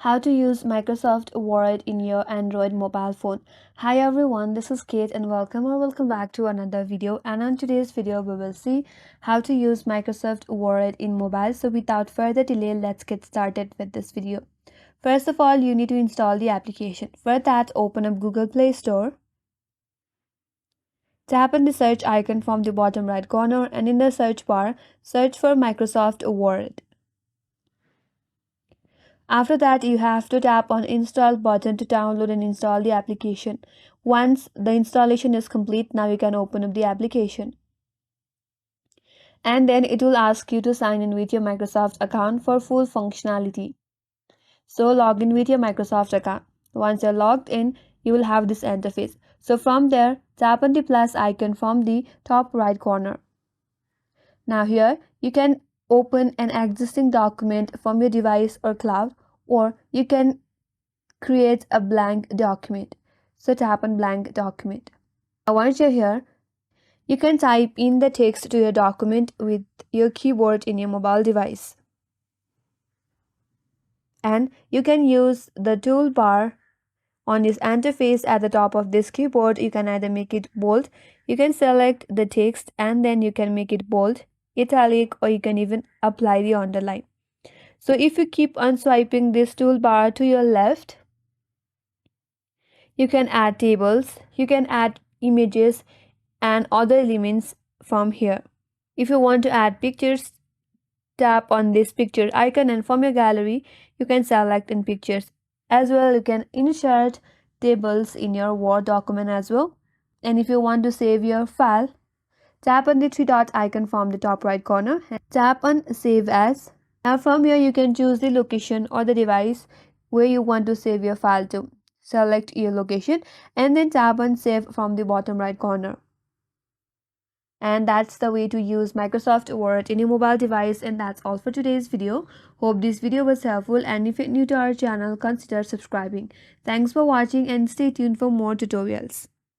How to use Microsoft Word in your Android mobile phone. Hi everyone, this is Kate and welcome back to another video. And on today's video we will see how to use Microsoft Word in mobile. So without further delay, let's get started with this video. First of all, you need to install the application. For that, open up Google Play Store. Tap on the search icon from the bottom right corner and in the search bar, search for Microsoft Word. After that, you have to tap on install button to download and install the application. Once the installation is complete, now you can open up the application. And then it will ask you to sign in with your Microsoft account for full functionality. So log in with your Microsoft account. Once you're logged in, you will have this interface. So from there, tap on the plus icon from the top right corner. Now here, you can open an existing document from your device or cloud, or you can create a blank document. So tap on blank document. Now once you're here, you can type in the text to your document with your keyboard in your mobile device. And you can use the toolbar on this interface at the top of this keyboard. You can either make it bold, you can select the text and then you can make it bold, italic, or you can even apply the underline. So if you keep on swiping this toolbar to your left, you can add tables, you can add images and other elements from here. If you want to add pictures, tap on this picture icon and from your gallery, you can select in pictures. As well, you can insert tables in your Word document as well. And if you want to save your file, tap on the three dot icon from the top right corner and tap on save as. Now from here, you can choose the location or the device where you want to save your file to. Select your location and then tap on save from the bottom right corner. And that's the way to use Microsoft Word in your mobile device. And that's all for today's video. Hope this video was helpful, and if you're new to our channel, consider subscribing. Thanks for watching and stay tuned for more tutorials.